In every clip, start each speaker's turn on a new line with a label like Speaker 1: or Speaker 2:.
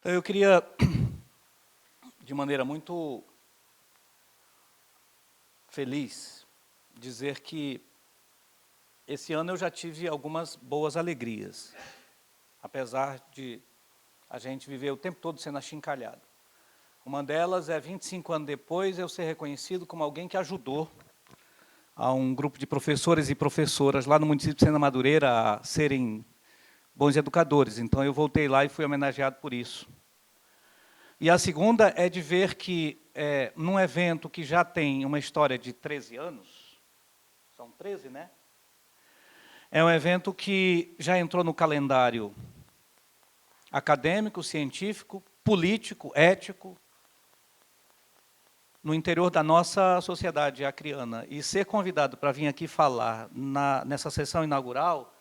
Speaker 1: Então, eu queria, de maneira muito feliz, dizer que esse ano eu já tive algumas boas alegrias, apesar de a gente viver o tempo todo sendo achincalhado. Uma delas é, 25 anos depois, eu ser reconhecido como alguém que ajudou a um grupo de professores e professoras lá no município de Sena Madureira a serem bons educadores. Então, eu voltei lá e fui homenageado por isso. E a segunda é de ver que, num evento que já tem uma história de 13 anos, são 13, né? É um evento que já entrou no calendário acadêmico, científico, político, ético, no interior da nossa sociedade acriana. E ser convidado para vir aqui falar nessa sessão inaugural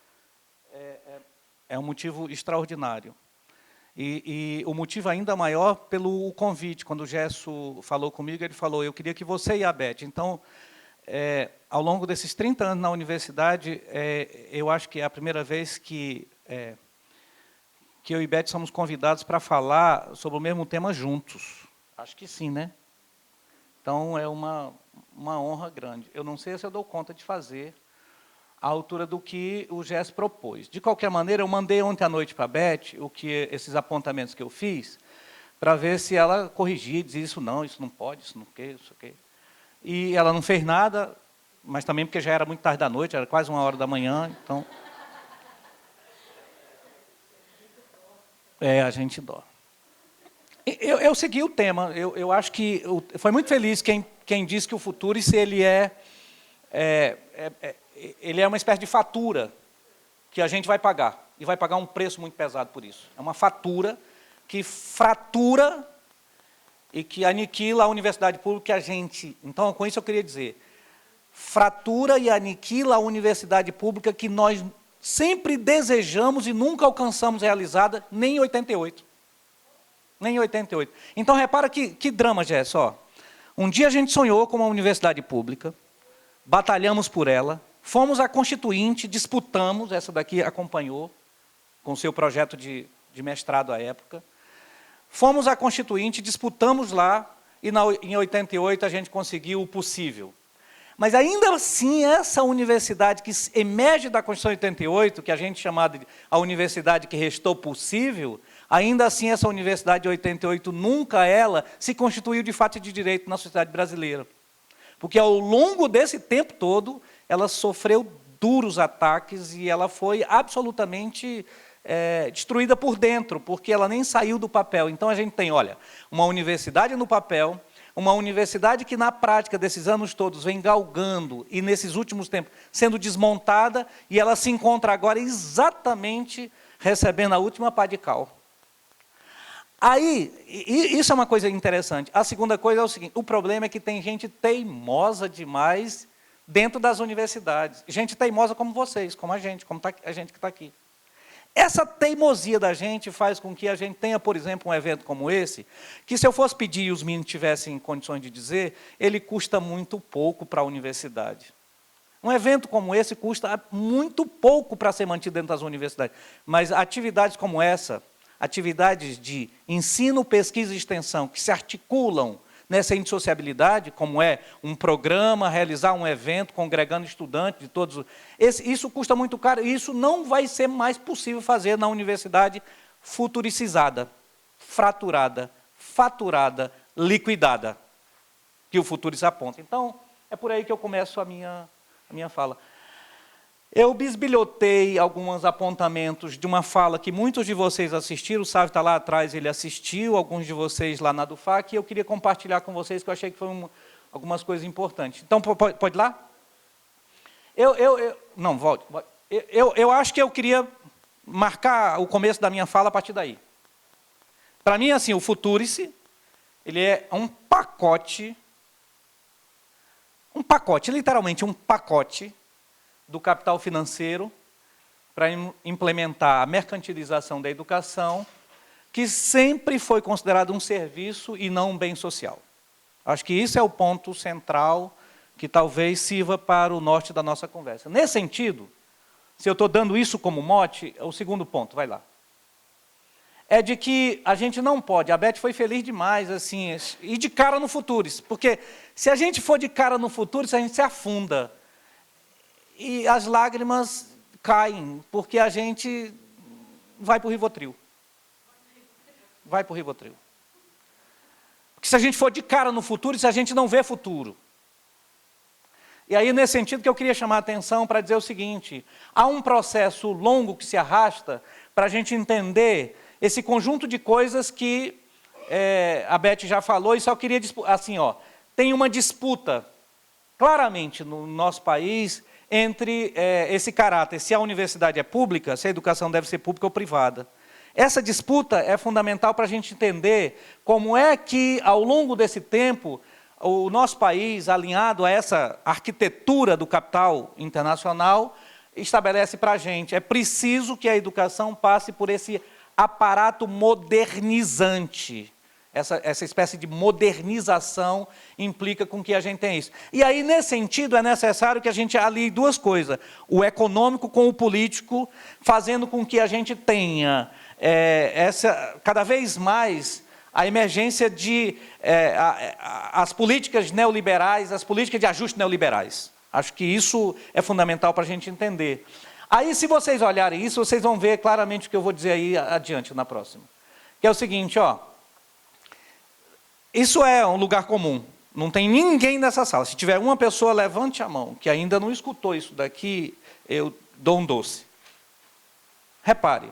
Speaker 1: é um motivo extraordinário. E o motivo ainda maior pelo convite. Quando o Gesso falou comigo, ele falou, eu queria que você e a Beth. Então, ao longo desses 30 anos na universidade, eu acho que é a primeira vez que eu e Beth somos convidados para falar sobre o mesmo tema juntos. Acho que sim, né? Então, é uma honra grande. Eu não sei se eu dou conta de fazer à altura do que o Gesso propôs. De qualquer maneira, eu mandei ontem à noite para a Beth esses apontamentos que eu fiz, para ver se ela corrigia, dizia isso não pode, isso não quer, isso quer. E ela não fez nada, mas também porque já era muito tarde da noite, era quase 1h da manhã, então... a gente dorme. Eu segui o tema, eu acho que... Foi muito feliz quem disse que o Futurice ele é uma espécie de fatura que a gente vai pagar, e vai pagar um preço muito pesado por isso. É uma fatura que fratura e que aniquila a universidade pública que a gente... Então, com isso eu queria dizer, fratura e aniquila a universidade pública que nós sempre desejamos e nunca alcançamos realizada, nem em 88. Nem em 88. Então, repara que drama, Gesso, ó. Um dia a gente sonhou com uma universidade pública, batalhamos por ela, fomos à Constituinte, disputamos, essa daqui acompanhou, com seu projeto de mestrado à época. Fomos à Constituinte, disputamos lá, e em 88 a gente conseguiu o possível. Mas ainda assim, essa universidade que emerge da Constituição de 88, que a gente chamava de a universidade que restou possível, ainda assim essa universidade de 88, nunca ela se constituiu de fato e de direito na sociedade brasileira. Porque ao longo desse tempo todo, ela sofreu duros ataques e ela foi absolutamente destruída por dentro, porque ela nem saiu do papel. Então a gente tem, olha, uma universidade no papel, uma universidade que na prática desses anos todos vem galgando e nesses últimos tempos sendo desmontada, e ela se encontra agora exatamente recebendo a última pá de cal. Aí, isso é uma coisa interessante. A segunda coisa é o seguinte, o problema é que tem gente teimosa demais dentro das universidades. Gente teimosa como vocês, como a gente que está aqui. Essa teimosia da gente faz com que a gente tenha, por exemplo, um evento como esse, que se eu fosse pedir e os meninos tivessem condições de dizer, ele custa muito pouco para a universidade. Um evento como esse custa muito pouco para ser mantido dentro das universidades. Mas atividades como essa, atividades de ensino, pesquisa e extensão, que se articulam nessa indissociabilidade, como é um programa, realizar um evento, congregando estudantes de todos... Isso custa muito caro, e isso não vai ser mais possível fazer na universidade futuricizada, fraturada, faturada, liquidada, que o Futurice aponta. Então, é por aí que eu começo a minha fala. Eu bisbilhotei alguns apontamentos de uma fala que muitos de vocês assistiram, o Sávio está lá atrás, ele assistiu, alguns de vocês lá na DUFAC, e eu queria compartilhar com vocês, que eu achei que foram algumas coisas importantes. Então, pode ir lá? Não, volte. Eu acho que eu queria marcar o começo da minha fala a partir daí. Para mim, assim, o Futurice, ele é um pacote, literalmente um pacote, do capital financeiro para implementar a mercantilização da educação, que sempre foi considerado um serviço e não um bem social. Acho que isso é o ponto central que talvez sirva para o norte da nossa conversa. Nesse sentido, se eu estou dando isso como mote, é o segundo ponto, vai lá. é de que a gente não pode, a Beth foi feliz demais, assim, ir de cara no Futuris, porque se a gente for de cara no Futuris, a gente se afunda, e as lágrimas caem, porque a gente vai para o Rivotril. Vai para o Rivotril. Porque se a gente for de cara no Futuris, a gente não vê futuro. E aí, nesse sentido, que eu queria chamar a atenção para dizer o seguinte, há um processo longo que se arrasta para a gente entender esse conjunto de coisas que a Beth já falou, e só queria, assim, ó, tem uma disputa, claramente, no nosso país, entre esse caráter, se a universidade é pública, se a educação deve ser pública ou privada. Essa disputa é fundamental para a gente entender como é que, ao longo desse tempo, o nosso país, alinhado a essa arquitetura do capital internacional, estabelece para a gente, é preciso que a educação passe por esse aparato modernizante. Essa espécie de modernização implica com que a gente tenha isso. E aí, nesse sentido, é necessário que a gente alie duas coisas, o econômico com o político, fazendo com que a gente tenha cada vez mais a emergência de as políticas neoliberais, as políticas de ajuste neoliberais. Acho que isso é fundamental para a gente entender. Aí, se vocês olharem isso, vocês vão ver claramente o que eu vou dizer aí adiante, na próxima. Que é o seguinte, ó. Isso é um lugar comum. Não tem ninguém nessa sala. Se tiver uma pessoa, levante a mão, que ainda não escutou isso daqui, eu dou um doce. Repare,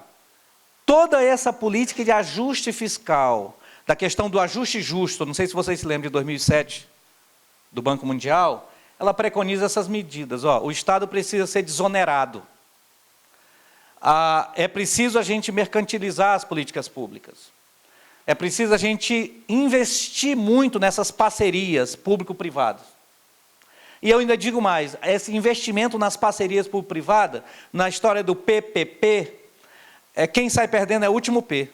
Speaker 1: toda essa política de ajuste fiscal, da questão do ajuste justo, não sei se vocês se lembram de 2007, do Banco Mundial, ela preconiza essas medidas. Ó, o Estado precisa ser desonerado. É preciso a gente mercantilizar as políticas públicas. É preciso a gente investir muito nessas parcerias público-privadas. E eu ainda digo mais, esse investimento nas parcerias público-privadas, na história do PPP, quem sai perdendo é o último P.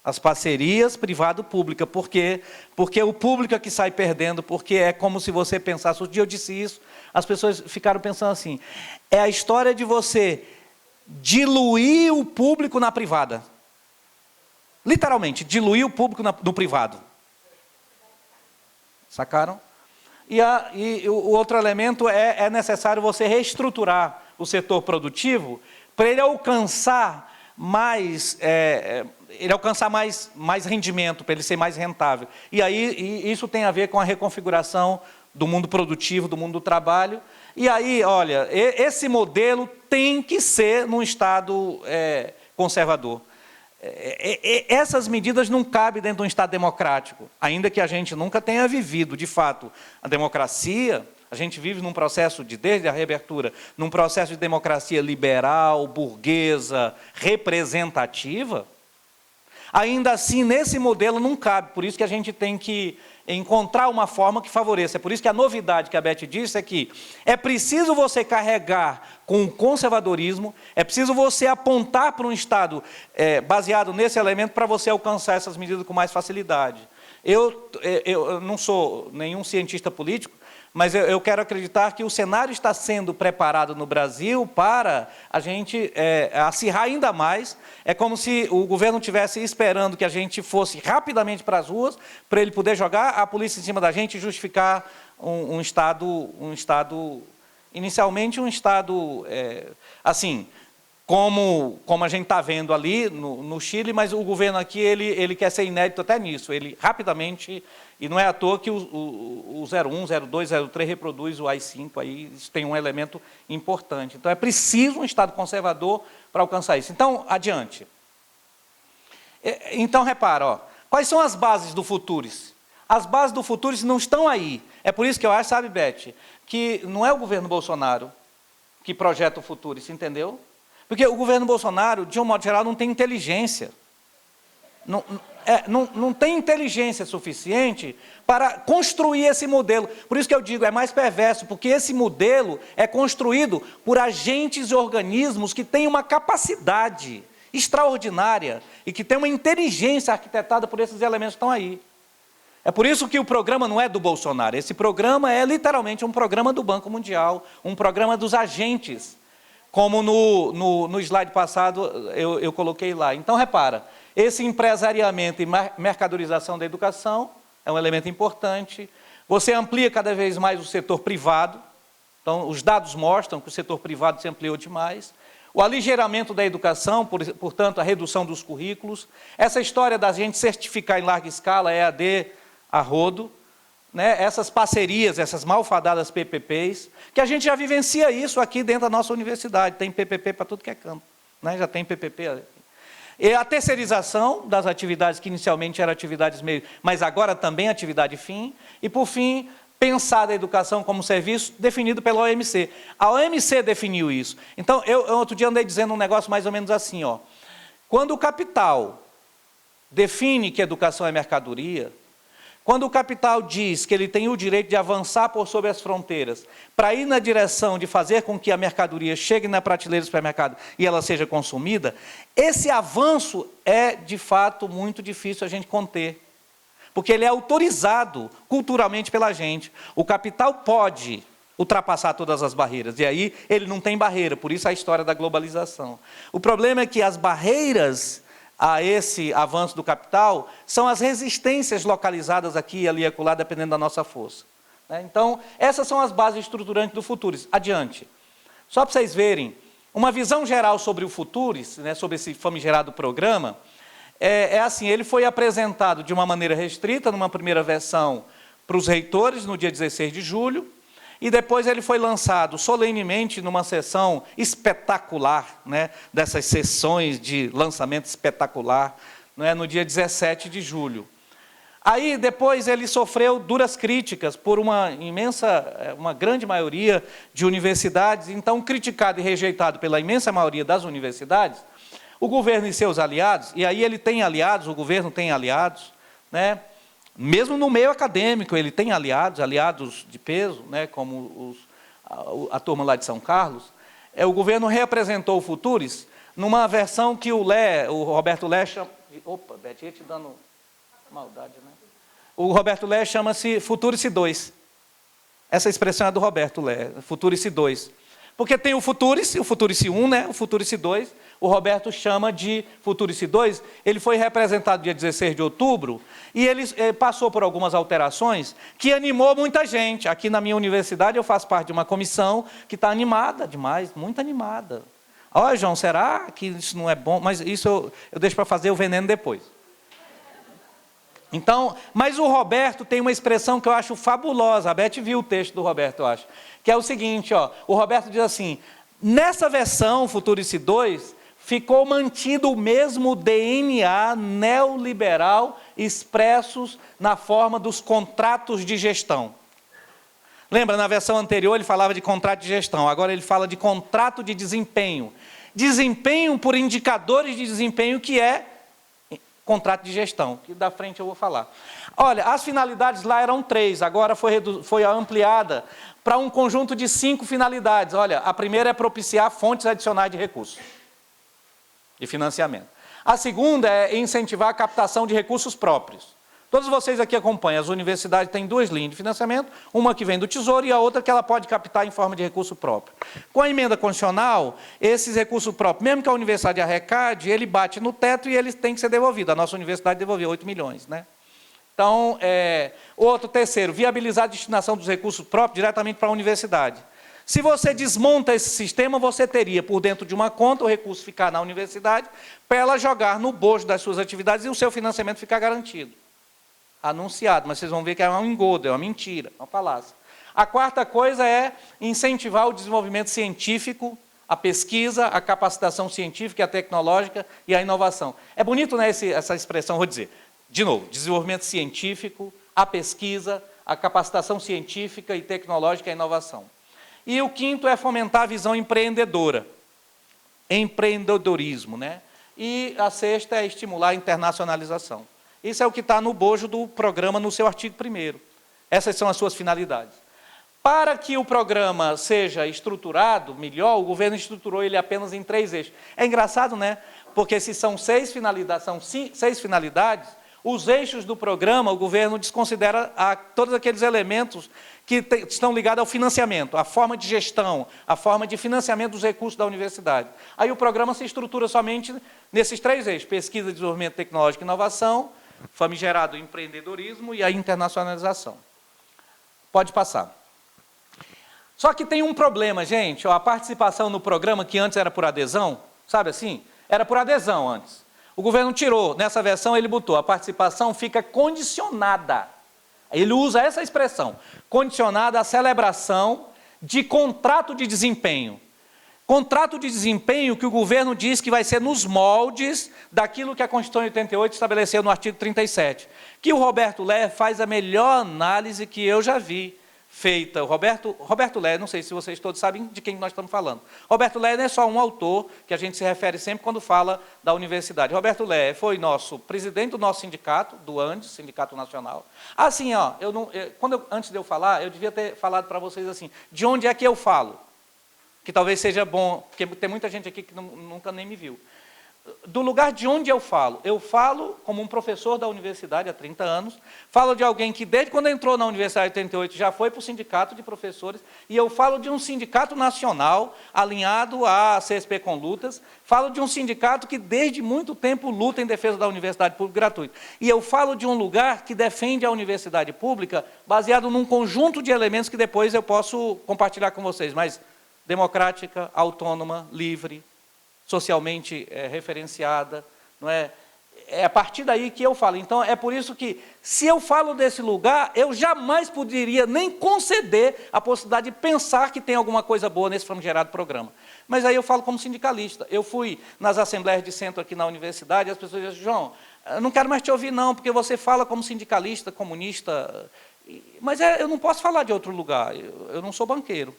Speaker 1: As parcerias privado-pública. Por quê? Porque o público é que sai perdendo, porque é como se você pensasse, um dia eu disse isso, as pessoas ficaram pensando assim, é a história de você diluir o público na privada. Literalmente, diluir o público no privado. Sacaram? E o outro elemento é necessário você reestruturar o setor produtivo para ele alcançar mais rendimento, para ele ser mais rentável. E aí isso tem a ver com a reconfiguração do mundo produtivo, do mundo do trabalho. E aí, olha, esse modelo tem que ser num Estado conservador. Essas medidas não cabem dentro de um Estado democrático, ainda que a gente nunca tenha vivido, de fato, a democracia. A gente vive num processo desde a reabertura, num processo de democracia liberal, burguesa, representativa. Ainda assim, nesse modelo não cabe, por isso que a gente tem que encontrar uma forma que favoreça. É por isso que a novidade que a Beth disse é que é preciso você carregar com o conservadorismo, é preciso você apontar para um Estado baseado nesse elemento para você alcançar essas medidas com mais facilidade. Eu não sou nenhum cientista político, mas eu quero acreditar que o cenário está sendo preparado no Brasil para a gente acirrar ainda mais. É como se o governo estivesse esperando que a gente fosse rapidamente para as ruas, para ele poder jogar a polícia em cima da gente e justificar um Estado, inicialmente um Estado, assim, como a gente está vendo ali no Chile, mas o governo aqui, ele quer ser inédito até nisso. Ele rapidamente, e não é à toa que o 01, 02, 03 reproduz o AI-5, aí isso tem um elemento importante. Então é preciso um Estado conservador para alcançar isso. Então, adiante. Então, repara, ó, quais são as bases do Futuris? As bases do Futuris não estão aí. É por isso que eu acho, sabe, Beth, que não é o governo Bolsonaro que projeta o Futuris, entendeu? Porque o governo Bolsonaro, de um modo geral, não tem inteligência. Não tem inteligência suficiente para construir esse modelo. Por isso que eu digo, é mais perverso, porque esse modelo é construído por agentes e organismos que têm uma capacidade extraordinária e que têm uma inteligência arquitetada por esses elementos que estão aí. É por isso que o programa não é do Bolsonaro. Esse programa é literalmente um programa do Banco Mundial, um programa dos agentes, como no slide passado eu coloquei lá. Então, repara, Esse empresariamento e mercadorização da educação é um elemento importante. Você amplia cada vez mais o setor privado. Então, os dados mostram que o setor privado se ampliou demais. O aligeiramento da educação, portanto, a redução dos currículos. Essa história da gente certificar em larga escala, EAD a rodo, né? Essas parcerias, essas malfadadas PPPs, que a gente já vivencia isso aqui dentro da nossa universidade. Tem PPP para tudo que é canto, né? Já tem PPP. E a terceirização das atividades que inicialmente eram atividades meio, mas agora também atividade fim. E, por fim, pensar a educação como serviço definido pela OMC. A OMC definiu isso. Então, eu outro dia andei dizendo um negócio mais ou menos assim, ó. Quando o capital define que educação é mercadoria, quando o capital diz que ele tem o direito de avançar por sobre as fronteiras, para ir na direção de fazer com que a mercadoria chegue na prateleira do supermercado e ela seja consumida, esse avanço é, de fato, muito difícil a gente conter. Porque ele é autorizado culturalmente pela gente. O capital pode ultrapassar todas as barreiras, e aí ele não tem barreira, por isso a história da globalização. O problema é que as barreiras a esse avanço do capital são as resistências localizadas aqui e ali e acolá, dependendo da nossa força. Então, essas são as bases estruturantes do Futuris. Adiante. Só para vocês verem, uma visão geral sobre o Futuris, né, sobre esse famigerado programa, é assim, ele foi apresentado de uma maneira restrita, numa primeira versão, para os reitores, no dia 16 de julho, e depois ele foi lançado solenemente numa sessão espetacular, né, dessas sessões de lançamento espetacular, né, no dia 17 de julho. Aí, depois, ele sofreu duras críticas por uma grande maioria de universidades, então, criticado e rejeitado pela imensa maioria das universidades, o governo e seus aliados, e aí ele tem aliados, o governo tem aliados, né? Mesmo no meio acadêmico, ele tem aliados de peso, né? Como a turma lá de São Carlos. O governo reapresentou o Futuris numa versão que o Roberto Lé chama... Opa, Beth, ia te dando maldade, né? O Roberto Lé chama-se Futurice 2. Essa expressão é do Roberto Lé, Futurice 2. Porque tem o Futurice 1, né? O Futurice 2, o Roberto chama de Futurice 2, ele foi representado dia 16 de outubro, e ele passou por algumas alterações que animou muita gente. Aqui na minha universidade eu faço parte de uma comissão que está animada demais, muito animada. Olha, João, será que isso não é bom? Mas isso eu deixo para fazer o veneno depois. Então, mas o Roberto tem uma expressão que eu acho fabulosa, a Beth viu o texto do Roberto, eu acho, que é o seguinte, ó, o Roberto diz assim, nessa versão, Futurice 2, ficou mantido o mesmo DNA neoliberal expressos na forma dos contratos de gestão. Lembra, na versão anterior ele falava de contrato de gestão, agora ele fala de contrato de desempenho. Desempenho por indicadores de desempenho, que é contrato de gestão, que da frente eu vou falar. Olha, as finalidades lá eram 3, agora foi ampliada para um conjunto de 5 finalidades. Olha, a primeira é propiciar fontes adicionais de recursos, de financiamento. A segunda é incentivar a captação de recursos próprios. Todos vocês aqui acompanham, as universidades têm 2 linhas de financiamento, uma que vem do Tesouro e a outra que ela pode captar em forma de recurso próprio. Com a emenda constitucional, esses recursos próprios, mesmo que a universidade arrecade, ele bate no teto e ele tem que ser devolvido. A nossa universidade devolveu 8 milhões, né? Então, terceiro, viabilizar a destinação dos recursos próprios diretamente para a universidade. Se você desmonta esse sistema, você teria por dentro de uma conta o recurso ficar na universidade para ela jogar no bojo das suas atividades e o seu financiamento ficar garantido. Anunciado, mas vocês vão ver que é um engodo, é uma mentira, uma falácia. A quarta coisa é incentivar o desenvolvimento científico, a pesquisa, a capacitação científica e a tecnológica e a inovação. É bonito, né, essa expressão, vou dizer. De novo, desenvolvimento científico, a pesquisa, a capacitação científica e tecnológica e a inovação. E o quinto é fomentar a visão empreendedora, empreendedorismo, né? E a sexta é estimular a internacionalização. Isso é o que está no bojo do programa, no seu artigo 1º. Essas são as suas finalidades. Para que o programa seja estruturado melhor, o governo estruturou ele apenas em 3 eixos. É engraçado, né? Porque se são 6 finalidades, Os eixos do programa, o governo desconsidera todos aqueles elementos que estão ligados ao financiamento, a forma de gestão, a forma de financiamento dos recursos da universidade. Aí o programa se estrutura somente nesses 3 eixos: pesquisa, desenvolvimento tecnológico e inovação, famigerado empreendedorismo e a internacionalização. Pode passar. Só que tem um problema, gente. A participação no programa, que antes era por adesão, sabe assim? Era por adesão antes. O governo tirou, nessa versão ele botou, a participação fica condicionada. Ele usa essa expressão, condicionada à celebração de contrato de desempenho. Contrato de desempenho que o governo diz que vai ser nos moldes daquilo que a Constituição de 88 estabeleceu no artigo 37. Que o Roberto Lé faz a melhor análise que eu já vi feita. O Roberto Lé, não sei se vocês todos sabem de quem nós estamos falando. Roberto Lé não é só um autor que a gente se refere sempre quando fala da universidade. Roberto Lé foi nosso presidente do nosso sindicato, do ANDES, Sindicato Nacional. Assim, ó, antes de eu falar, eu devia ter falado para vocês assim, de onde é que eu falo? Que talvez seja bom, porque tem muita gente aqui que nunca nem me viu. Do lugar de onde eu falo como um professor da universidade há 30 anos, falo de alguém que desde quando entrou na universidade em 88 já foi para o sindicato de professores, e eu falo de um sindicato nacional alinhado à CSP com lutas, falo de um sindicato que desde muito tempo luta em defesa da universidade pública gratuita. E eu falo de um lugar que defende a universidade pública baseado num conjunto de elementos que depois eu posso compartilhar com vocês, mas democrática, autônoma, livre, socialmente referenciada, não é? É a partir daí que eu falo. Então, é por isso que, se eu falo desse lugar, eu jamais poderia nem conceder a possibilidade de pensar que tem alguma coisa boa nesse famigerado programa. Mas aí eu falo como sindicalista. Eu fui nas assembleias de centro aqui na universidade, e as pessoas dizem: João, eu não quero mais te ouvir não, porque você fala como sindicalista, comunista, mas eu não posso falar de outro lugar, eu não sou banqueiro.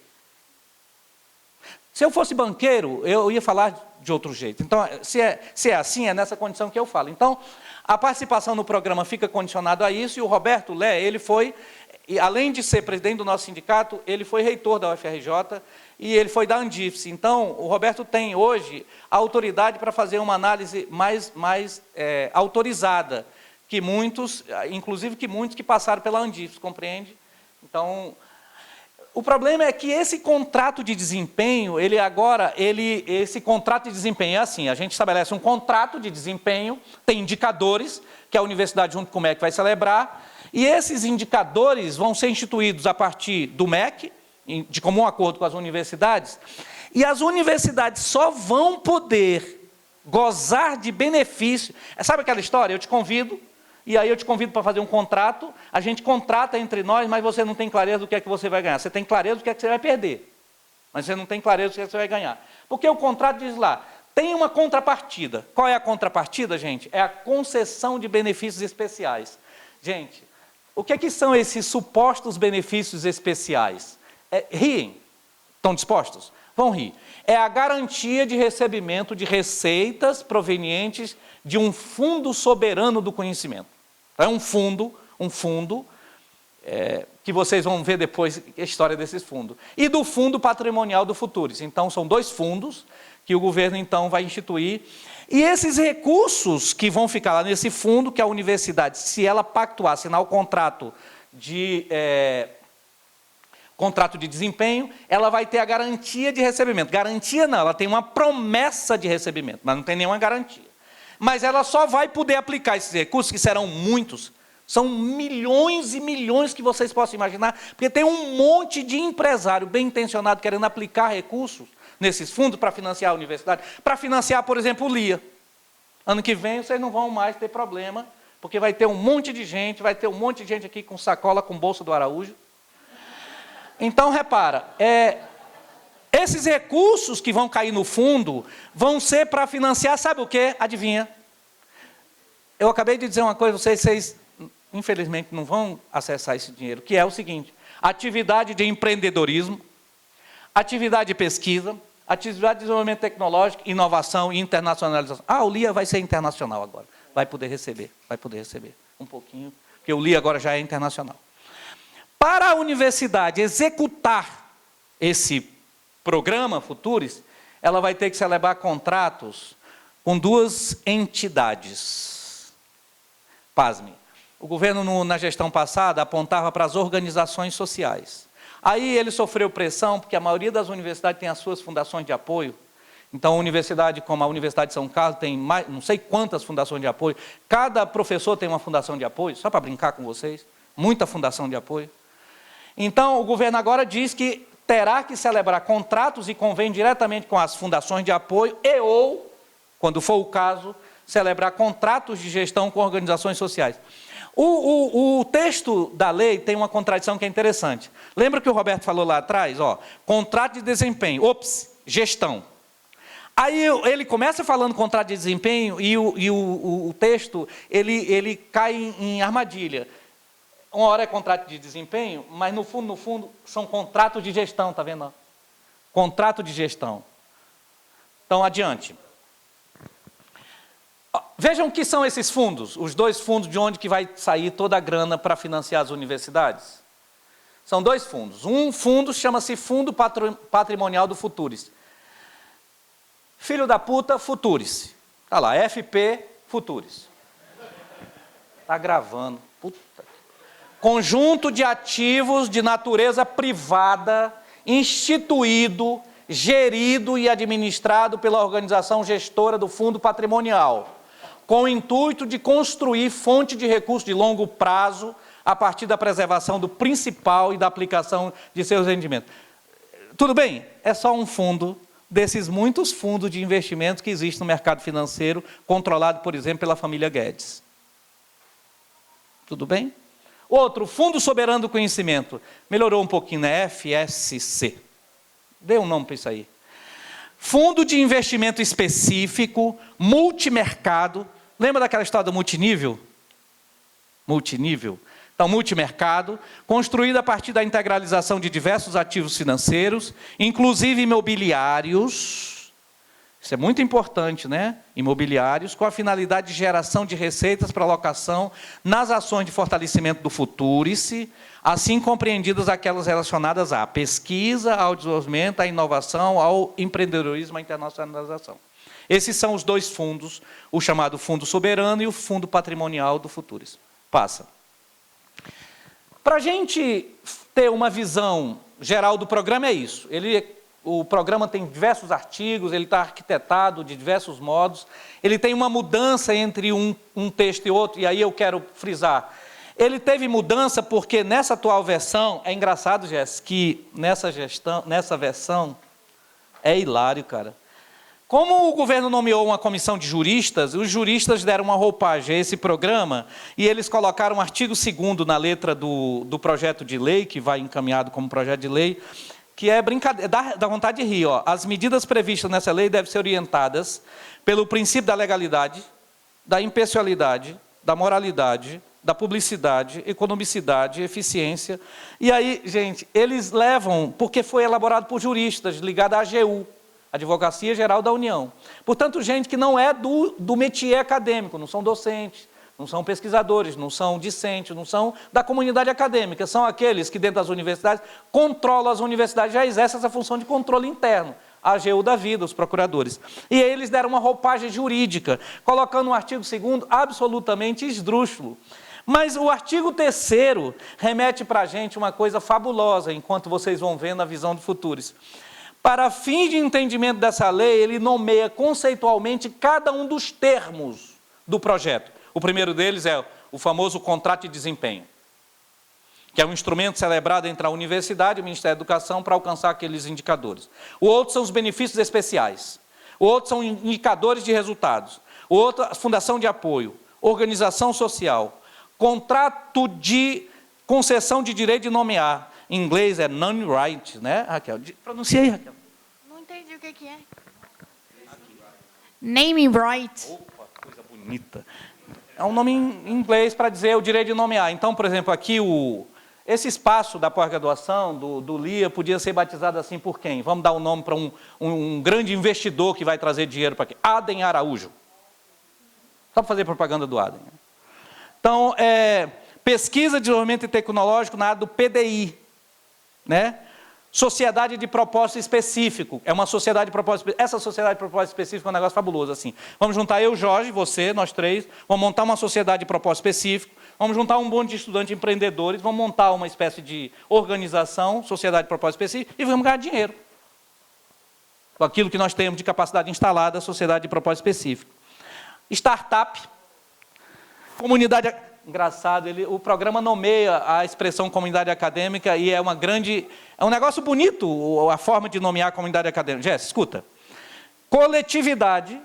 Speaker 1: Se eu fosse banqueiro, eu ia falar de outro jeito. Então, se é assim, é nessa condição que eu falo. Então, a participação no programa fica condicionada a isso, e o Roberto Lé, ele foi, além de ser presidente do nosso sindicato, ele foi reitor da UFRJ e ele foi da Andifes. Então, o Roberto tem hoje a autoridade para fazer uma análise mais autorizada que muitos, inclusive que muitos que passaram pela Andifes, compreende? Então, o problema é que esse contrato de desempenho, esse contrato de desempenho é assim: a gente estabelece um contrato de desempenho, tem indicadores, que a universidade junto com o MEC vai celebrar, e esses indicadores vão ser instituídos a partir do MEC, de comum acordo com as universidades, e as universidades só vão poder gozar de benefício. Sabe aquela história? Eu te convido, e aí eu te convido para fazer um contrato, a gente contrata entre nós, mas você não tem clareza do que é que você vai ganhar. Você tem clareza do que é que você vai perder, mas você não tem clareza do que é que você vai ganhar. Porque o contrato diz lá, tem uma contrapartida. Qual é a contrapartida, gente? É a concessão de benefícios especiais. Gente, o que é que são esses supostos benefícios especiais? Riem? Estão dispostos? Vão rir. É a garantia de recebimento de receitas provenientes de um fundo soberano do conhecimento. É um fundo que vocês vão ver depois a história desses fundos. E do Fundo Patrimonial do Futuris. Então, são 2 fundos que o governo, então, vai instituir. E esses recursos que vão ficar lá nesse fundo, que a universidade, se ela pactuar, assinar o contrato de desempenho, ela vai ter a garantia de recebimento. Garantia não, ela tem uma promessa de recebimento, mas não tem nenhuma garantia. Mas ela só vai poder aplicar esses recursos, que serão muitos, são milhões e milhões que vocês possam imaginar, porque tem um monte de empresário bem intencionado querendo aplicar recursos nesses fundos para financiar a universidade, para financiar, por exemplo, o LIA. Ano que vem vocês não vão mais ter problema, porque vai ter um monte de gente, aqui com sacola, com bolsa do Araújo. Então, repara, esses recursos que vão cair no fundo vão ser para financiar, sabe o quê? Adivinha? Eu acabei de dizer uma coisa, vocês infelizmente não vão acessar esse dinheiro, que é o seguinte: atividade de empreendedorismo, atividade de pesquisa, atividade de desenvolvimento tecnológico, inovação e internacionalização. O LIA vai ser internacional agora, vai poder receber um pouquinho, porque o LIA agora já é internacional. Para a universidade executar esse programa Futuris, ela vai ter que celebrar contratos com 2 entidades. Pasme. O governo, na gestão passada, apontava para as organizações sociais. Aí ele sofreu pressão, porque a maioria das universidades tem as suas fundações de apoio. Então, a universidade, como a Universidade de São Carlos, tem mais, não sei quantas fundações de apoio. Cada professor tem uma fundação de apoio, só para brincar com vocês. Muita fundação de apoio. Então, o governo agora diz que terá que celebrar contratos e convênios diretamente com as fundações de apoio e ou, quando for o caso, celebrar contratos de gestão com organizações sociais. O texto da lei tem uma contradição que é interessante. Lembra que o Roberto falou lá atrás? Contrato de desempenho, gestão. Aí ele começa falando contrato de desempenho e o texto ele cai em armadilha. Uma hora é contrato de desempenho, mas no fundo, são contratos de gestão, está vendo? Contrato de gestão. Então, adiante. Vejam o que são esses fundos, os dois fundos de onde que vai sair toda a grana para financiar as universidades. São dois fundos. Um fundo chama-se Fundo Patrimonial do Futuris. Filho da puta, Futuris. Está lá, FP Futuris. Está gravando. Puta. Conjunto de ativos de natureza privada, instituído, gerido e administrado pela organização gestora do Fundo Patrimonial, com o intuito de construir fonte de recursos de longo prazo a partir da preservação do principal e da aplicação de seus rendimentos. Tudo bem? É só um fundo desses muitos fundos de investimentos que existem no mercado financeiro, controlado, por exemplo, pela família Guedes. Tudo bem? Outro, Fundo Soberano do Conhecimento. Melhorou um pouquinho, né? FSC. Dê um nome para isso aí. Fundo de investimento específico, multimercado. Lembra daquela história do multinível? Multinível. Então, multimercado, construído a partir da integralização de diversos ativos financeiros, inclusive imobiliários. Isso é muito importante, né? Imobiliários, com a finalidade de geração de receitas para alocação nas ações de fortalecimento do Futurice, assim compreendidas aquelas relacionadas à pesquisa, ao desenvolvimento, à inovação, ao empreendedorismo, à internacionalização. Esses são os dois fundos, o chamado Fundo Soberano e o Fundo Patrimonial do Futurice. Passa. Para a gente ter uma visão geral do programa é isso. O programa tem diversos artigos, ele está arquitetado de diversos modos, ele tem uma mudança entre um texto e outro, e aí eu quero frisar. Ele teve mudança porque nessa atual versão, é engraçado, Jéssica, que nessa versão, é hilário, cara. Como o governo nomeou uma comissão de juristas, os juristas deram uma roupagem a esse programa, e eles colocaram o artigo 2º na letra do projeto de lei, que vai encaminhado como projeto de lei, que é brincadeira, dá vontade de rir. As medidas previstas nessa lei devem ser orientadas pelo princípio da legalidade, da impessoalidade, da moralidade, da publicidade, economicidade, eficiência. E aí, gente, eles levam, porque foi elaborado por juristas, ligado à AGU, Advocacia Geral da União. Portanto, gente que não é do métier acadêmico, não são docentes, não são pesquisadores, não são discentes, não são da comunidade acadêmica, são aqueles que dentro das universidades controlam as universidades, já exercem essa função de controle interno, a AGU da vida, os procuradores. E aí eles deram uma roupagem jurídica, colocando um artigo 2º absolutamente esdrúxulo. Mas o artigo 3º remete para a gente uma coisa fabulosa, enquanto vocês vão ver na visão do Futuris. Para fins de entendimento dessa lei, ele nomeia conceitualmente cada um dos termos do projeto. O primeiro deles é o famoso contrato de desempenho, que é um instrumento celebrado entre a universidade e o Ministério da Educação para alcançar aqueles indicadores. O outro são os benefícios especiais. O outro são indicadores de resultados. O outro, a fundação de apoio, organização social, contrato de concessão de direito de nomear. Em inglês é non-right, né, Raquel? Pronuncia aí, Raquel.
Speaker 2: Não entendi o que é. Naming right.
Speaker 1: Opa, coisa bonita. É um nome em inglês para dizer o direito de nomear. Então, por exemplo, aqui esse espaço da pós-graduação, do LIA, podia ser batizado assim por quem? Vamos dar o nome para um grande investidor que vai trazer dinheiro para quem? Adem Araújo. Só para fazer propaganda do Adem. Então, pesquisa, desenvolvimento tecnológico na área do PDI, né? Sociedade de propósito específico. É uma sociedade de propósito específico. Essa sociedade de propósito específico é um negócio fabuloso, assim. Vamos juntar eu, Jorge, você, nós três, vamos montar uma sociedade de propósito específico, vamos juntar um monte de estudantes empreendedores, vamos montar uma espécie de organização, sociedade de propósito específico, e vamos ganhar dinheiro. Com aquilo que nós temos de capacidade instalada, sociedade de propósito específico. Startup, comunidade... Engraçado, o programa nomeia a expressão comunidade acadêmica e é um negócio bonito a forma de nomear a comunidade acadêmica. Jéssica, escuta. Coletividade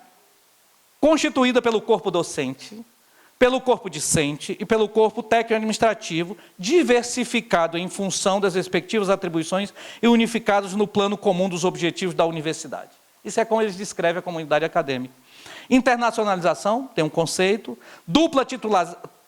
Speaker 1: constituída pelo corpo docente, pelo corpo discente e pelo corpo técnico-administrativo, diversificado em função das respectivas atribuições e unificados no plano comum dos objetivos da universidade. Isso é como eles descrevem a comunidade acadêmica. Internacionalização, tem um conceito. Dupla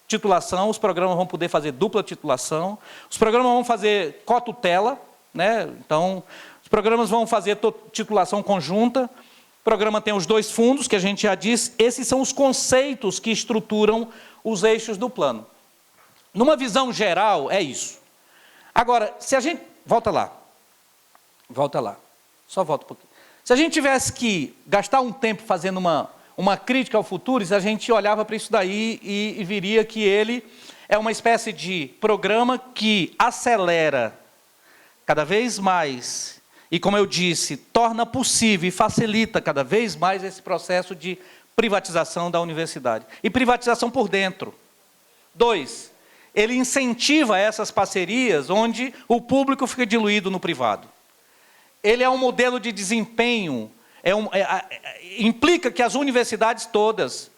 Speaker 1: titulação, os programas vão poder fazer dupla titulação, os programas vão fazer cotutela, né? Então, os programas vão fazer titulação conjunta, o programa tem os 2 fundos, que a gente já disse, esses são os conceitos que estruturam os eixos do plano. Numa visão geral, é isso. Agora, se a gente... Volta lá, só volta um pouquinho. Se a gente tivesse que gastar um tempo fazendo uma crítica ao Futuris, a gente olhava para isso daí e viria que ele é uma espécie de programa que acelera cada vez mais, e como eu disse, torna possível e facilita cada vez mais esse processo de privatização da universidade. E privatização por dentro. 2, ele incentiva essas parcerias onde o público fica diluído no privado. Ele é um modelo de desempenho, implica que as universidades todas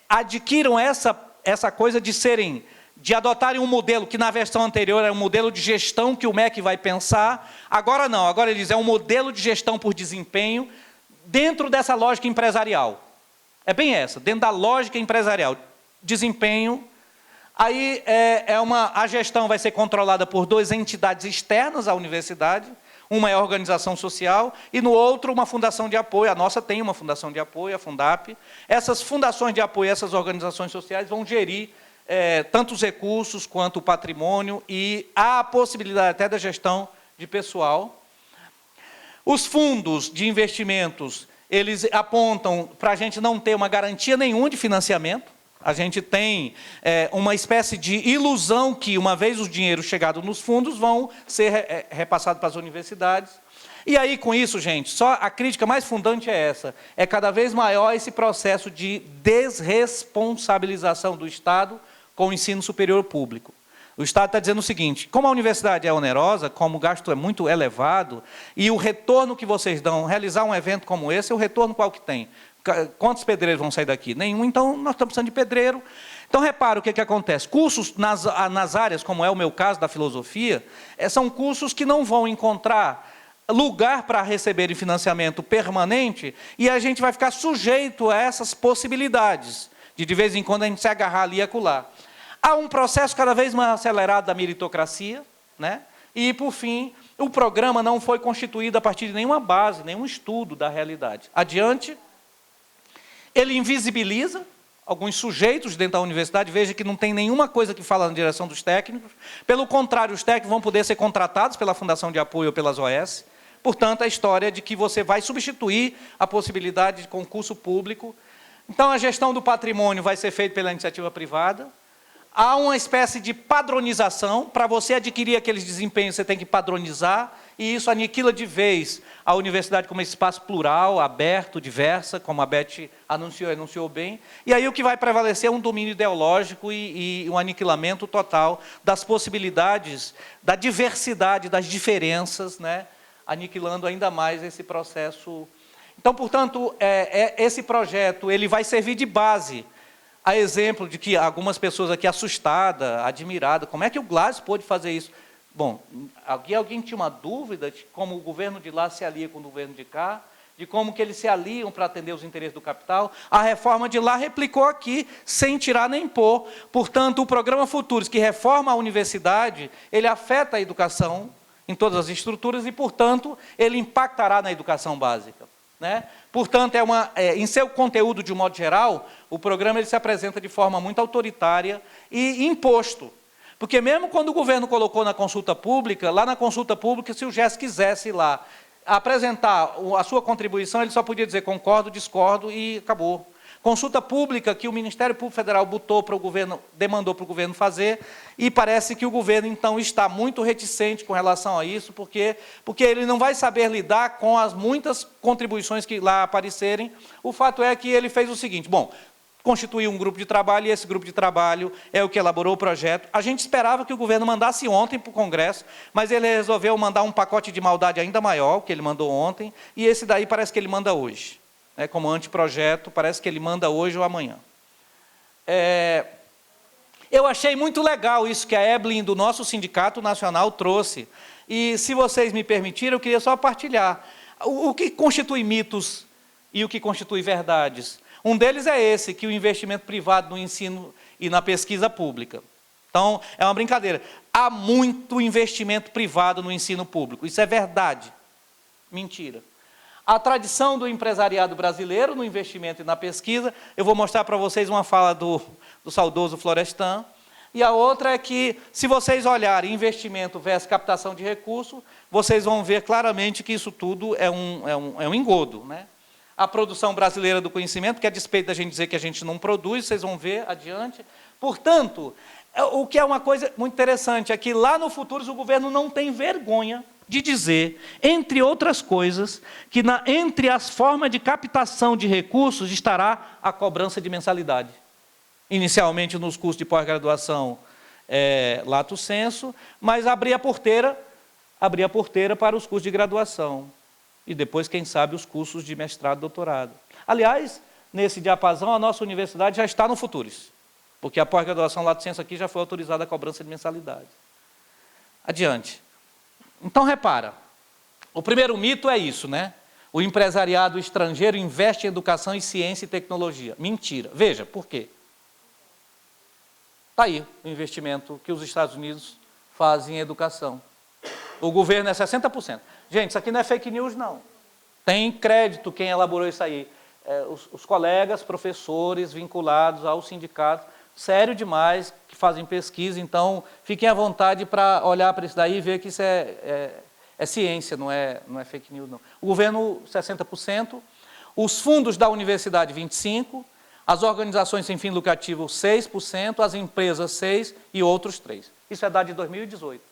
Speaker 1: adquiram essa coisa de adotarem um modelo que na versão anterior era um modelo de gestão que o MEC vai pensar, agora não, agora eles é um modelo de gestão por desempenho dentro dessa lógica empresarial. É bem essa, dentro da lógica empresarial, desempenho, aí a gestão vai ser controlada por 2 entidades externas à universidade, uma é a organização social e no outro uma fundação de apoio. A nossa tem uma fundação de apoio, a Fundap. Essas fundações de apoio, essas organizações sociais vão gerir tanto os recursos quanto o patrimônio e há a possibilidade até da gestão de pessoal. Os fundos de investimentos, eles apontam para a gente não ter uma garantia nenhuma de financiamento. A gente tem uma espécie de ilusão que, uma vez o dinheiro chegado nos fundos, vão ser repassados para as universidades. E aí, com isso, gente, só a crítica mais fundante é essa. É cada vez maior esse processo de desresponsabilização do Estado com o ensino superior público. O Estado está dizendo o seguinte, como a universidade é onerosa, como o gasto é muito elevado, e o retorno que vocês dão, realizar um evento como esse, o retorno qual que tem? Quantos pedreiros vão sair daqui? Nenhum, então nós estamos precisando de pedreiro. Então repara o que acontece. Cursos nas áreas, como é o meu caso da filosofia, são cursos que não vão encontrar lugar para receberem financiamento permanente e a gente vai ficar sujeito a essas possibilidades, de vez em quando a gente se agarrar ali e acolá. Há um processo cada vez mais acelerado da meritocracia, né? E, por fim, o programa não foi constituído a partir de nenhuma base, nenhum estudo da realidade. Adiante. Ele invisibiliza alguns sujeitos dentro da universidade, veja que não tem nenhuma coisa que fala na direção dos técnicos. Pelo contrário, os técnicos vão poder ser contratados pela Fundação de Apoio ou pelas OS. Portanto, a história de que você vai substituir a possibilidade de concurso público. Então, a gestão do patrimônio vai ser feita pela iniciativa privada. Há uma espécie de padronização. Para você adquirir aqueles desempenhos, você tem que padronizar. E isso aniquila de vez a universidade como esse espaço plural, aberto, diversa, como a Beth anunciou bem. E aí o que vai prevalecer é um domínio ideológico e um aniquilamento total das possibilidades, da diversidade, das diferenças, né? Aniquilando ainda mais esse processo. Então, portanto, esse projeto ele vai servir de base, a exemplo de que algumas pessoas aqui assustadas, admiradas, como é que o Glasgow pôde fazer isso? Bom, alguém tinha uma dúvida de como o governo de lá se alia com o governo de cá, de como que eles se aliam para atender os interesses do capital. A reforma de lá replicou aqui, sem tirar nem pôr. Portanto, o programa Futuris, que reforma a universidade, ele afeta a educação em todas as estruturas e, portanto, ele impactará na educação básica, né? Portanto, em seu conteúdo, de um modo geral, o programa ele se apresenta de forma muito autoritária e imposto. Porque mesmo quando o governo colocou na consulta pública, lá na consulta pública, se o GES quisesse ir lá apresentar a sua contribuição, ele só podia dizer concordo, discordo e acabou. Consulta pública que o Ministério Público Federal botou para o governo, demandou para o governo fazer, e parece que o governo, então, está muito reticente com relação a isso, porque ele não vai saber lidar com as muitas contribuições que lá aparecerem. O fato é que ele fez o seguinte, bom, constituiu um grupo de trabalho, e esse grupo de trabalho é o que elaborou o projeto. A gente esperava que o governo mandasse ontem para o Congresso, mas ele resolveu mandar um pacote de maldade ainda maior, que ele mandou ontem, e esse daí parece que ele manda hoje. Como anteprojeto, parece que ele manda hoje ou amanhã. Eu achei muito legal isso que a Evelyn, do nosso Sindicato Nacional, trouxe. E, se vocês me permitirem, eu queria só partilhar. O que constitui mitos e o que constitui verdades? Um deles é esse, que o investimento privado no ensino e na pesquisa pública. Então, é uma brincadeira. Há muito investimento privado no ensino público. Isso é verdade. Mentira. A tradição do empresariado brasileiro no investimento e na pesquisa, eu vou mostrar para vocês uma fala do saudoso Florestan, e a outra é que, se vocês olharem investimento versus captação de recursos, vocês vão ver claramente que isso tudo é um engodo, né? A produção brasileira do conhecimento, que a despeito da gente dizer que a gente não produz, vocês vão ver adiante. Portanto, o que é uma coisa muito interessante é que lá no Futuros o governo não tem vergonha de dizer, entre outras coisas, que entre as formas de captação de recursos estará a cobrança de mensalidade. Inicialmente nos cursos de pós-graduação lato sensu, mas abrir a porteira para os cursos de graduação. E depois, quem sabe, os cursos de mestrado e doutorado. Aliás, nesse diapasão, a nossa universidade já está no Futuros, porque a pós-graduação lato sensu aqui já foi autorizada a cobrança de mensalidade. Adiante. Então, repara, o primeiro mito é isso, né? O empresariado estrangeiro investe em educação e ciência e tecnologia. Mentira. Veja, por quê? Está aí o investimento que os Estados Unidos fazem em educação. O governo é 60%. Gente, isso aqui não é fake news, não. Tem crédito quem elaborou isso aí. Os colegas, professores vinculados ao sindicato, sério demais, que fazem pesquisa, então fiquem à vontade para olhar para isso daí e ver que isso é ciência, não é fake news, não. O governo, 60%, os fundos da universidade, 25%, as organizações sem fim lucrativo, 6%, as empresas, 6% e outros 3%. Isso é dado de 2018.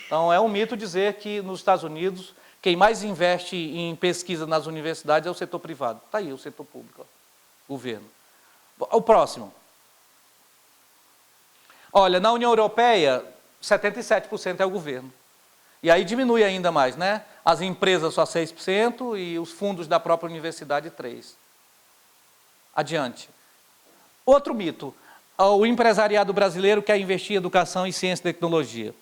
Speaker 1: Então, é um mito dizer que nos Estados Unidos, quem mais investe em pesquisa nas universidades é o setor privado. Está aí o setor público, governo. O próximo. Olha, na União Europeia, 77% é o governo. E aí diminui ainda mais, né? As empresas só 6% e os fundos da própria universidade 3%. Adiante. Outro mito. O empresariado brasileiro quer investir em educação em ciência e tecnologia.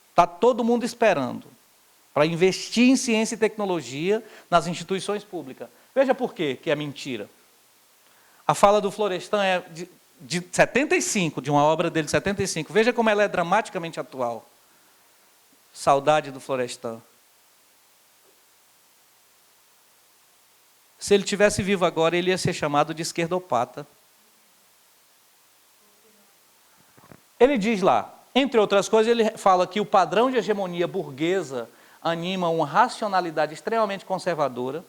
Speaker 1: Está todo mundo esperando para investir em ciência e tecnologia nas instituições públicas. Veja por quê que é mentira. A fala do Florestan é de 75, de uma obra dele de 75. Veja como ela é dramaticamente atual. Saudade do Florestan. Se ele tivesse vivo agora, ele ia ser chamado de esquerdopata. Ele diz lá, entre outras coisas, ele fala que o padrão de hegemonia burguesa anima uma racionalidade extremamente conservadora,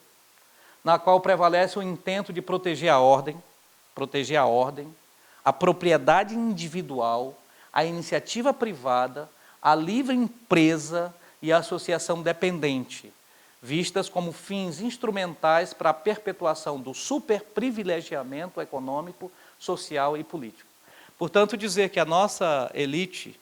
Speaker 1: na qual prevalece o intento de proteger a ordem, a propriedade individual, a iniciativa privada, a livre empresa e a associação dependente, vistas como fins instrumentais para a perpetuação do superprivilegiamento econômico, social e político. Portanto, dizer que a nossa elite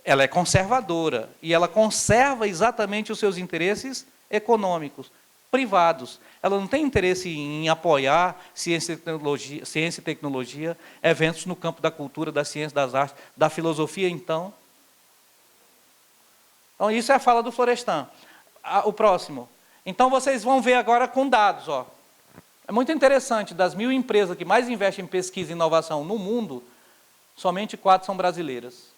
Speaker 1: ela é conservadora e ela conserva exatamente os seus interesses econômicos, privados. Ela não tem interesse em apoiar ciência e tecnologia, eventos no campo da cultura, da ciência, das artes, da filosofia, então. Então, isso é a fala do Florestan. O próximo. Então, vocês vão ver agora com dados. Ó. É muito interessante, das 1.000 empresas que mais investem em pesquisa e inovação no mundo, somente 4 são brasileiras.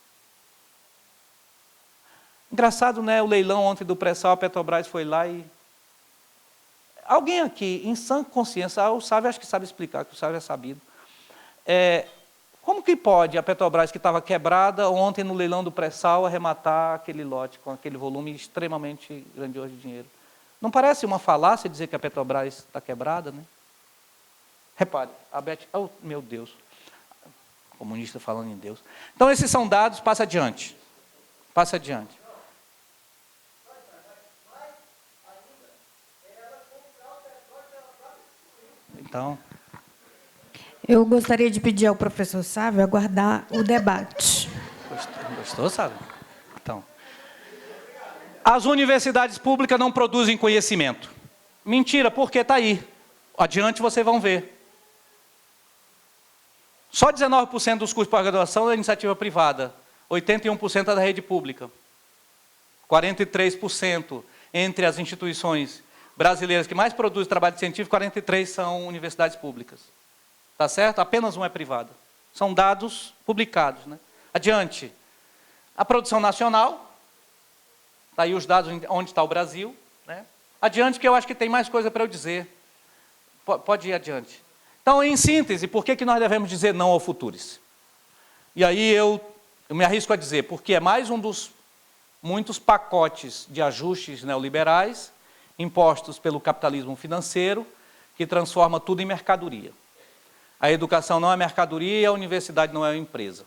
Speaker 1: Engraçado, né? O leilão ontem do pré-sal, a Petrobras foi lá e... Alguém aqui, em sã consciência, o Sávio acho que sabe explicar, que o Sávio é sabido. Como que pode a Petrobras, que estava quebrada, ontem no leilão do pré-sal, arrematar aquele lote com aquele volume extremamente grandioso de dinheiro? Não parece uma falácia dizer que a Petrobras está quebrada, né? Repare, a Beth... Oh, meu Deus. Comunista falando em Deus. Então, esses são dados, passa adiante. Passa adiante. Então...
Speaker 2: Eu gostaria de pedir ao professor Sávio aguardar o debate.
Speaker 1: Gostou, Sávio? Então... As universidades públicas não produzem conhecimento. Mentira, porque está aí. Adiante vocês vão ver. Só 19% dos cursos de pós-graduação é da iniciativa privada, 81% é da rede pública, 43% entre as instituições brasileiras que mais produzem trabalho científico, 43 são universidades públicas. Tá certo? Apenas uma é privada. São dados publicados, né? Adiante. A produção nacional, está aí os dados onde está o Brasil, né? Adiante, que eu acho que tem mais coisa para eu dizer. Pode ir adiante. Então, em síntese, por que nós devemos dizer não ao Futuris? E aí eu me arrisco a dizer, porque é mais um dos muitos pacotes de ajustes neoliberais impostos pelo capitalismo financeiro, que transforma tudo em mercadoria. A educação não é mercadoria e a universidade não é uma empresa.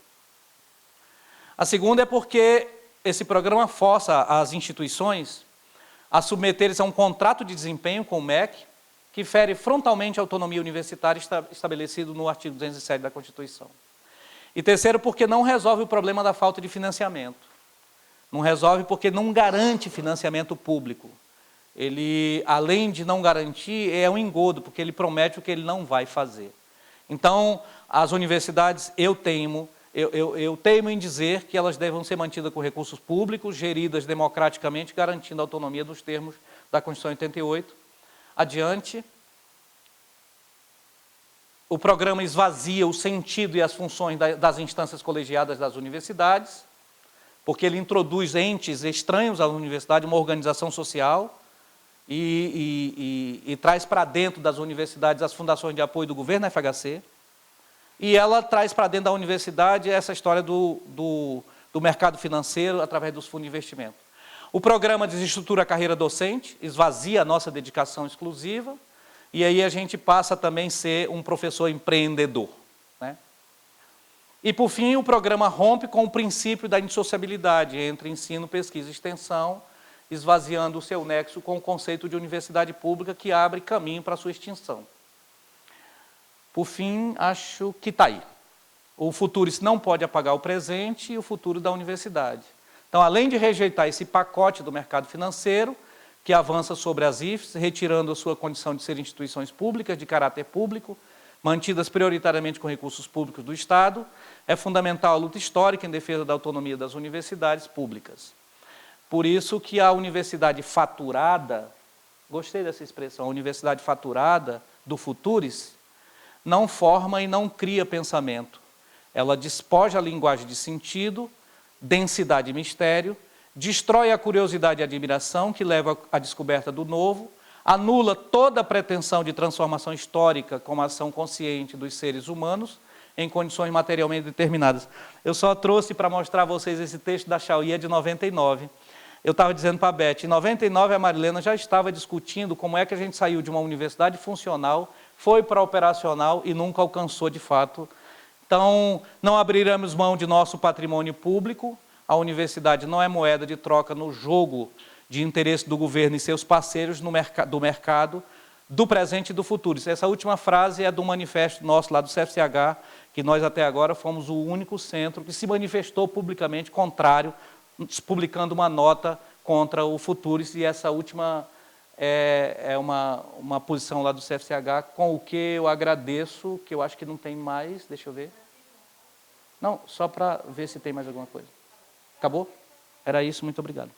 Speaker 1: A segunda é porque esse programa força as instituições a submeter-se a um contrato de desempenho com o MEC, que fere frontalmente a autonomia universitária estabelecido no artigo 207 da Constituição. E terceiro, porque não resolve o problema da falta de financiamento. Não resolve porque não garante financiamento público. Ele, além de não garantir, é um engodo, porque ele promete o que ele não vai fazer. Então, as universidades, eu teimo em dizer que elas devem ser mantidas com recursos públicos, geridas democraticamente, garantindo a autonomia dos termos da Constituição 88. Adiante. O programa esvazia o sentido e as funções das instâncias colegiadas das universidades, porque ele introduz entes estranhos à universidade, uma organização social, e traz para dentro das universidades as fundações de apoio do governo, a FHC, e ela traz para dentro da universidade essa história do mercado financeiro através dos fundos de investimento. O programa desestrutura a carreira docente, esvazia a nossa dedicação exclusiva, e aí a gente passa também a ser um professor empreendedor, né? E, por fim, o programa rompe com o princípio da indissociabilidade entre ensino, pesquisa e extensão, esvaziando o seu nexo com o conceito de universidade pública que abre caminho para a sua extinção. Por fim, acho que está aí. O Futuris não pode apagar o presente e o futuro da universidade. Então, além de rejeitar esse pacote do mercado financeiro, que avança sobre as IFES, retirando a sua condição de ser instituições públicas, de caráter público, mantidas prioritariamente com recursos públicos do Estado, é fundamental a luta histórica em defesa da autonomia das universidades públicas. Por isso que a universidade faturada, gostei dessa expressão, a universidade faturada do Futuris, não forma e não cria pensamento. Ela despoja a linguagem de sentido, densidade e mistério, destrói a curiosidade e a admiração que leva à descoberta do novo, anula toda a pretensão de transformação histórica como ação consciente dos seres humanos em condições materialmente determinadas. Eu só trouxe para mostrar a vocês esse texto da Chauí de 99. Eu estava dizendo para a Beth, em 99 a Marilena já estava discutindo como é que a gente saiu de uma universidade funcional, foi para a operacional e nunca alcançou de fato. Então, não abriremos mão de nosso patrimônio público. A universidade não é moeda de troca no jogo de interesse do governo e seus parceiros do mercado, do presente e do futuro. Essa última frase é do manifesto nosso lá do CFCH, que nós até agora fomos o único centro que se manifestou publicamente contrário, publicando uma nota contra o Futuris, e essa última é uma posição lá do CFCH, com o que eu agradeço, que eu acho que não tem mais, deixa eu ver. Não, só para ver se tem mais alguma coisa. Acabou? Era isso, muito obrigado.